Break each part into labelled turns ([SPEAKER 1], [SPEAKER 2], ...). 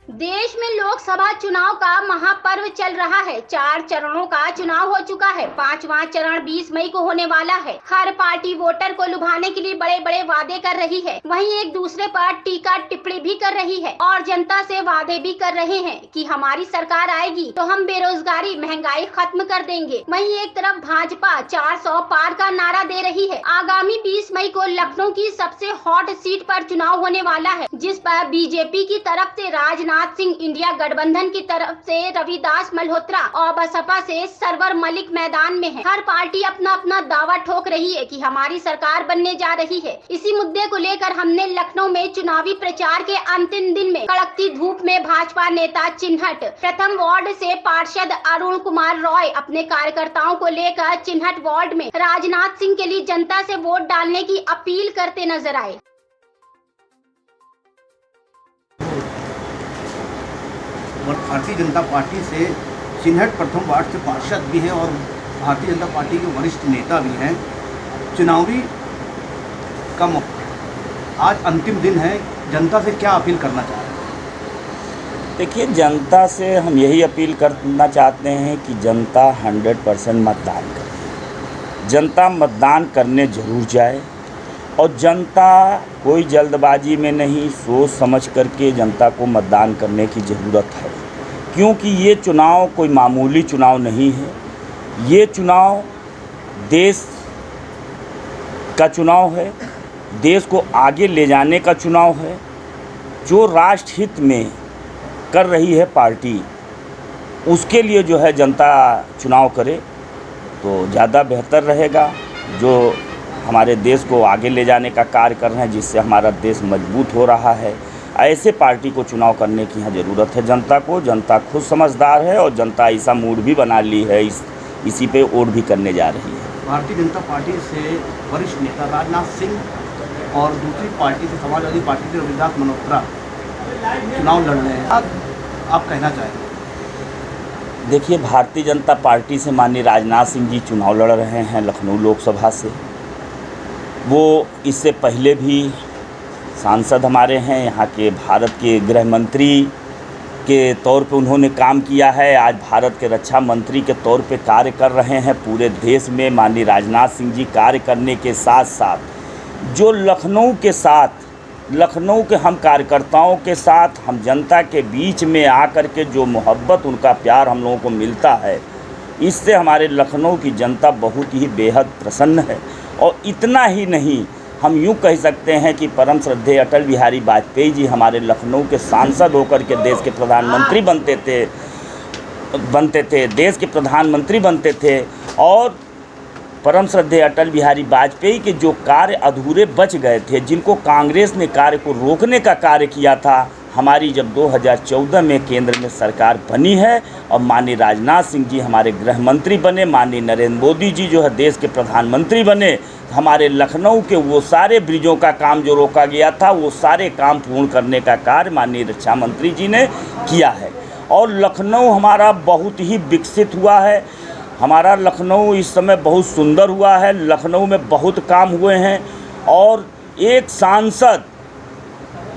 [SPEAKER 1] देश में लोकसभा चुनाव का महापर्व चल रहा है। 4 चरणों का चुनाव हो चुका है। 5वां चरण 20 मई को होने वाला है। हर पार्टी वोटर को लुभाने के लिए बड़े बड़े वादे कर रही है, वहीं एक दूसरे पर टीका टिप्पणी भी कर रही है और जनता से वादे भी कर रहे हैं कि हमारी सरकार आएगी तो हम बेरोजगारी महंगाई खत्म कर देंगे। वहीं एक तरफ भाजपा 400 पार का नारा दे रही है। आगामी 20 मई को लखनऊ की सबसे हॉट सीट पर चुनाव होने वाला है, जिस पर बीजेपी की तरफ से राजनाथ सिंह, इंडिया गठबंधन की तरफ से रविदास मल्होत्रा और बसपा से सरवर मलिक मैदान में है। हर पार्टी अपना अपना दावा ठोक रही है कि हमारी सरकार बनने जा रही है। इसी मुद्दे को लेकर हमने लखनऊ में चुनावी प्रचार के अंतिम दिन में कड़कती धूप में भाजपा नेता चिन्हट प्रथम वार्ड से पार्षद अरुण कुमार रॉय अपने कार्यकर्ताओं को लेकर चिन्हट वार्ड में राजनाथ सिंह के लिए जनता से वोट डालने की अपील करते नजर आए।
[SPEAKER 2] और भारतीय जनता पार्टी से चिन्हट प्रथम वार्ड से पार्षद भी हैं और भारतीय जनता पार्टी के वरिष्ठ नेता भी हैं। चुनावी का आज अंतिम दिन है, जनता से क्या अपील करना चाह रहे हैं?
[SPEAKER 3] देखिए, जनता से हम यही अपील करना चाहते हैं कि जनता 100% मतदान करे। जनता मतदान करने जरूर जाए और जनता कोई जल्दबाजी में नहीं, सोच समझ करके जनता को मतदान करने की ज़रूरत है, क्योंकि ये चुनाव कोई मामूली चुनाव नहीं है। ये चुनाव देश का चुनाव है, देश को आगे ले जाने का चुनाव है। जो राष्ट्र हित में कर रही है पार्टी, उसके लिए जो है जनता चुनाव करे तो ज़्यादा बेहतर रहेगा। जो हमारे देश को आगे ले जाने का कार्य कर रहे हैं, जिससे हमारा देश मजबूत हो रहा है, ऐसे पार्टी को चुनाव करने की यहाँ ज़रूरत है जनता को। जनता खुद समझदार है और जनता ऐसा मूड भी बना ली है, इसी पे वोट भी करने जा रही है।
[SPEAKER 2] भारतीय जनता पार्टी से वरिष्ठ नेता राजनाथ सिंह और दूसरी पार्टी से समाजवादी पार्टी से रविदास मल्होत्रा चुनाव लड़ रहे हैं। आप कहना चाहेंगे?
[SPEAKER 3] देखिए, भारतीय जनता पार्टी से माननीय राजनाथ सिंह जी चुनाव लड़ रहे हैं लखनऊ लोकसभा से। वो इससे पहले भी सांसद हमारे हैं, यहाँ के भारत के गृह मंत्री के तौर पे उन्होंने काम किया है। आज भारत के रक्षा मंत्री के तौर पे कार्य कर रहे हैं पूरे देश में। माननीय राजनाथ सिंह जी कार्य करने के साथ साथ जो लखनऊ के साथ, लखनऊ के हम कार्यकर्ताओं के साथ, हम जनता के बीच में आकर के जो मोहब्बत, उनका प्यार हम लोगों को मिलता है, इससे हमारे लखनऊ की जनता बहुत ही बेहद प्रसन्न है। और इतना ही नहीं, हम यूँ कह सकते हैं कि परम श्रद्धेय अटल बिहारी वाजपेयी जी हमारे लखनऊ के सांसद होकर के देश के प्रधानमंत्री देश के प्रधानमंत्री बनते थे। और परम श्रद्धेय अटल बिहारी वाजपेयी के जो कार्य अधूरे बच गए थे, जिनको कांग्रेस ने कार्य को रोकने का कार्य किया था, हमारी जब 2014 में केंद्र में सरकार बनी है और माननीय राजनाथ सिंह जी हमारे गृह मंत्री बने, माननीय नरेंद्र मोदी जी जो है देश के प्रधानमंत्री बने, हमारे लखनऊ के वो सारे ब्रिजों का काम जो रोका गया था, वो सारे काम पूर्ण करने का कार्य माननीय रक्षा मंत्री जी ने किया है। और लखनऊ हमारा बहुत ही विकसित हुआ है। हमारा लखनऊ इस समय बहुत सुंदर हुआ है। लखनऊ में बहुत काम हुए हैं और एक सांसद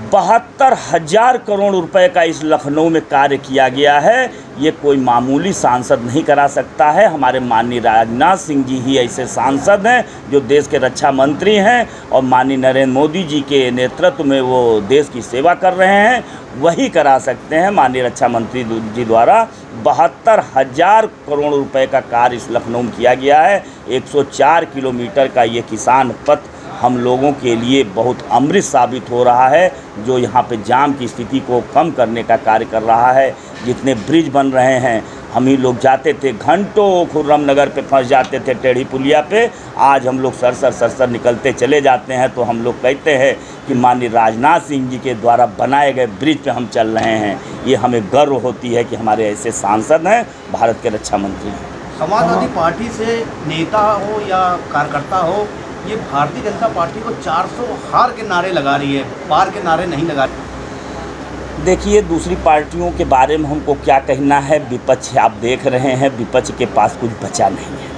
[SPEAKER 3] 72,000 करोड़ रुपए का इस लखनऊ में कार्य किया गया है। ये कोई मामूली सांसद नहीं करा सकता है। हमारे माननीय राजनाथ सिंह जी ही ऐसे सांसद हैं जो देश के रक्षा मंत्री हैं और माननीय नरेंद्र मोदी जी के नेतृत्व में वो देश की सेवा कर रहे हैं, वही करा सकते हैं। माननीय रक्षा मंत्री जी द्वारा 72,000 करोड़ रुपए का कार्य इस लखनऊ में किया गया है। 104 किलोमीटर का ये किसान पथ हम लोगों के लिए बहुत अमृत साबित हो रहा है, जो यहाँ पे जाम की स्थिति को कम करने का कार्य कर रहा है। जितने ब्रिज बन रहे हैं, हम ही लोग जाते थे घंटों खुर्रम नगर पे फंस जाते थे टेढ़ी पुलिया पे, आज हम लोग सरसर निकलते चले जाते हैं। तो हम लोग कहते हैं कि माननीय राजनाथ सिंह जी के द्वारा बनाए गए ब्रिज पे हम चल रहे हैं। ये हमें गर्व होती है कि हमारे ऐसे सांसद हैं, भारत के रक्षा मंत्री हैं।
[SPEAKER 2] समाजवादी पार्टी से नेता हो या कार्यकर्ता हो, ये भारतीय जनता पार्टी को 400 हार के नारे लगा रही है, पार के नारे नहीं लगा रही।
[SPEAKER 3] देखिए, दूसरी पार्टियों के बारे में हमको क्या कहना है। विपक्ष आप देख रहे हैं, विपक्ष के पास कुछ बचा नहीं है।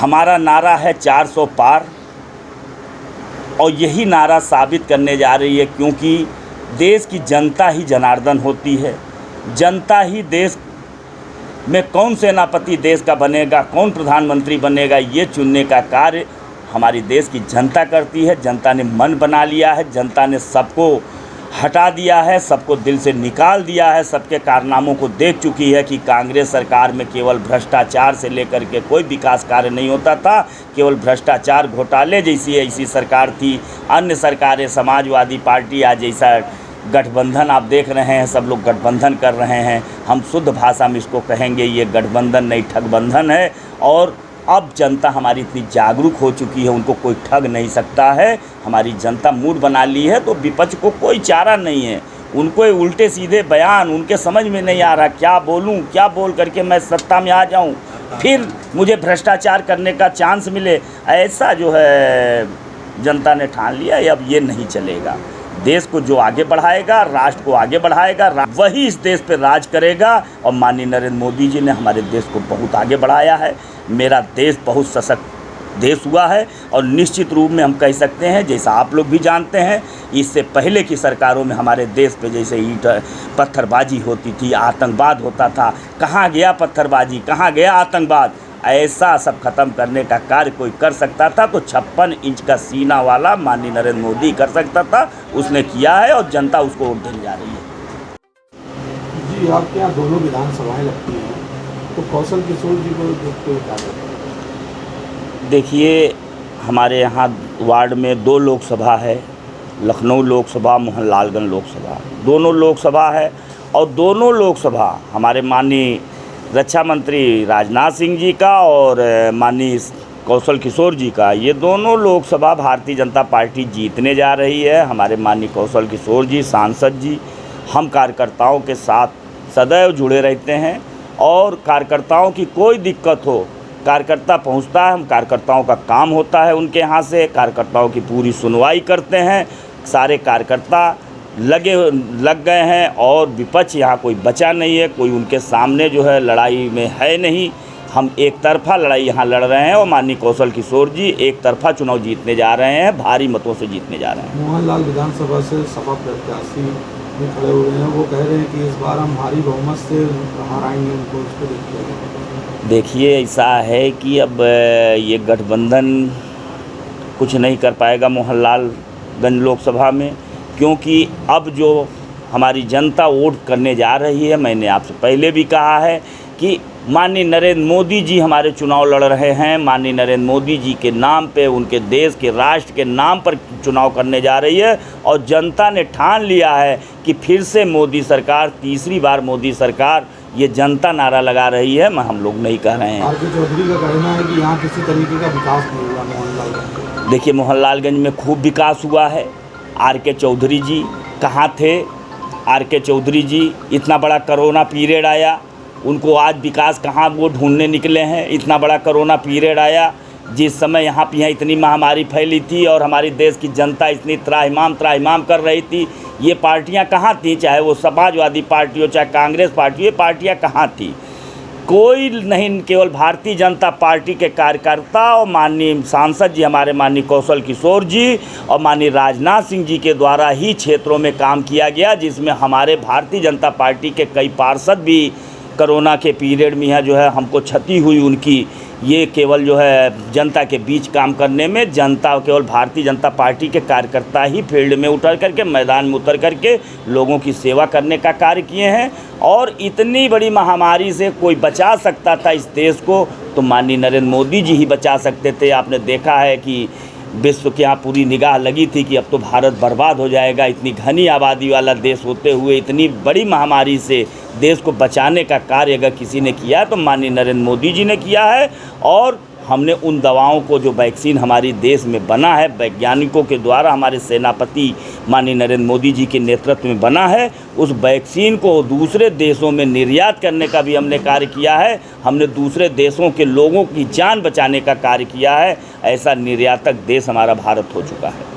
[SPEAKER 3] हमारा नारा है 400 पार और यही नारा साबित करने जा रही है, क्योंकि देश की जनता ही जनार्दन होती है। जनता ही देश में कौन सेनापति देश का बनेगा, कौन प्रधानमंत्री बनेगा, ये चुनने का कार्य हमारी देश की जनता करती है। जनता ने मन बना लिया है, जनता ने सबको हटा दिया है, सबको दिल से निकाल दिया है, सबके कारनामों को देख चुकी है कि कांग्रेस सरकार में केवल भ्रष्टाचार से लेकर के कोई विकास कार्य नहीं होता था, केवल भ्रष्टाचार घोटाले जैसी ऐसी सरकार थी। अन्य सरकारें, समाजवादी पार्टी आज जैसा गठबंधन आप देख रहे हैं, सब लोग गठबंधन कर रहे हैं। हम शुद्ध भाषा में इसको कहेंगे ये गठबंधन नहीं ठगबंधन है। और अब जनता हमारी इतनी जागरूक हो चुकी है, उनको कोई ठग नहीं सकता है। हमारी जनता मूड बना ली है, तो विपक्ष को कोई चारा नहीं है। उनको उल्टे सीधे बयान, उनके समझ में नहीं आ रहा क्या बोलूं, क्या बोल करके मैं सत्ता में आ जाऊं, फिर मुझे भ्रष्टाचार करने का चांस मिले, ऐसा जो है जनता ने ठान लिया है। अब ये नहीं चलेगा। देश को जो आगे बढ़ाएगा, राष्ट्र को आगे बढ़ाएगा, वही इस देश पे राज करेगा। और माननीय नरेंद्र मोदी जी ने हमारे देश को बहुत आगे बढ़ाया है। मेरा देश बहुत सशक्त देश हुआ है। और निश्चित रूप में हम कह सकते हैं, जैसा आप लोग भी जानते हैं, इससे पहले की सरकारों में हमारे देश पे जैसे ईंट पत्थरबाजी होती थी, आतंकवाद होता था, कहाँ गया पत्थरबाजी, कहाँ गया आतंकवाद, ऐसा सब खत्म करने का कार्य कोई कर सकता था तो 56 इंच का सीना वाला माननीय नरेंद्र मोदी कर सकता था। उसने किया है और जनता उसको वोट देने जा रही है।
[SPEAKER 4] जी, आपके यहाँ दोनों विधानसभाएं लगती हैं, तो कौशल किशोर जी को देखते हुए क्या कहते हैं?
[SPEAKER 3] देखिए, हमारे यहाँ वार्ड में 2 लोकसभा है, लखनऊ लोकसभा, मोहनलालगंज लोकसभा, दोनों लोकसभा है। और दोनों लोकसभा हमारे माननीय रक्षा मंत्री राजनाथ सिंह जी का और माननीय कौशल किशोर जी का, ये दोनों लोकसभा भारतीय जनता पार्टी जीतने जा रही है। हमारे माननीय कौशल किशोर जी सांसद जी, हम कार्यकर्ताओं के साथ सदैव जुड़े रहते हैं। और कार्यकर्ताओं की कोई दिक्कत हो, कार्यकर्ता पहुंचता है, हम कार्यकर्ताओं का काम होता है उनके यहाँ से, कार्यकर्ताओं की पूरी सुनवाई करते हैं। सारे कार्यकर्ता लग गए हैं और विपक्ष यहाँ कोई बचा नहीं है, कोई उनके सामने जो है लड़ाई में है नहीं। हम एक तरफा लड़ाई यहाँ लड़ रहे हैं और माननीय कौशल किशोर जी एक तरफा चुनाव जीतने जा रहे हैं, भारी मतों से जीतने जा रहे हैं।
[SPEAKER 4] मोहनलाल विधानसभा से सपा प्रत्याशी भी खड़े हुए हैं, वो कह रहे हैं कि इस बार हम भारी बहुमत से हराएंगे उनको, उसको
[SPEAKER 3] देखिए, ऐसा है कि अब ये गठबंधन कुछ नहीं कर पाएगा मोहनलालगंज लोकसभा में, क्योंकि अब जो हमारी जनता वोट करने जा रही है, मैंने आपसे पहले भी कहा है कि माननीय नरेंद्र मोदी जी हमारे चुनाव लड़ रहे हैं। माननीय नरेंद्र मोदी जी के नाम पे, उनके देश के राष्ट्र के नाम पर चुनाव करने जा रही है। और जनता ने ठान लिया है कि फिर से मोदी सरकार, तीसरी बार मोदी सरकार, ये जनता नारा लगा रही है, हम लोग नहीं कह रहे हैं।
[SPEAKER 4] आर.के. चौधरी का कहना है कि यहाँ किसी तरीके का विकास नहीं हुआ मोहनलालगंज।
[SPEAKER 3] देखिए, मोहनलालगंज में खूब विकास हुआ है। आर.के. चौधरी जी कहाँ थे? आर.के. चौधरी जी, इतना बड़ा कोरोना पीरियड आया, उनको आज विकास कहाँ वो ढूंढने निकले हैं? इतना बड़ा कोरोना पीरियड आया, जिस समय यहाँ पे इतनी महामारी फैली थी और हमारी देश की जनता इतनी त्राहिमाम कर रही थी, ये पार्टियाँ कहाँ थी? चाहे वो समाजवादी पार्टी हो, चाहे कांग्रेस पार्टी हो, ये पार्टियाँ कहाँ थी? कोई नहीं, केवल भारतीय जनता पार्टी के कार्यकर्ता और माननीय सांसद जी, हमारे माननीय कौशल किशोर जी और माननीय राजनाथ सिंह जी के द्वारा ही क्षेत्रों में काम किया गया, जिसमें हमारे भारतीय जनता पार्टी के कई पार्षद भी कोरोना के पीरियड में जो है हमको क्षति हुई उनकी, ये केवल जो है जनता के बीच काम करने में, जनता केवल भारतीय जनता पार्टी के कार्यकर्ता ही फील्ड में उतर करके, मैदान में उतर करके लोगों की सेवा करने का कार्य किए हैं। और इतनी बड़ी महामारी से कोई बचा सकता था इस देश को तो माननीय नरेंद्र मोदी जी ही बचा सकते थे। आपने देखा है कि विश्व के यहाँ पूरी निगाह लगी थी कि अब तो भारत बर्बाद हो जाएगा, इतनी घनी आबादी वाला देश होते हुए इतनी बड़ी महामारी से देश को बचाने का कार्य अगर किसी ने किया तो माननीय नरेंद्र मोदी जी ने किया है। और हमने उन दवाओं को, जो वैक्सीन हमारी देश में बना है, वैज्ञानिकों के द्वारा हमारे सेनापति माननीय नरेंद्र मोदी जी के नेतृत्व में बना है, उस वैक्सीन को दूसरे देशों में निर्यात करने का भी हमने कार्य किया है। हमने दूसरे देशों के लोगों की जान बचाने का कार्य किया है। ऐसा निर्यातक देश हमारा भारत हो चुका है।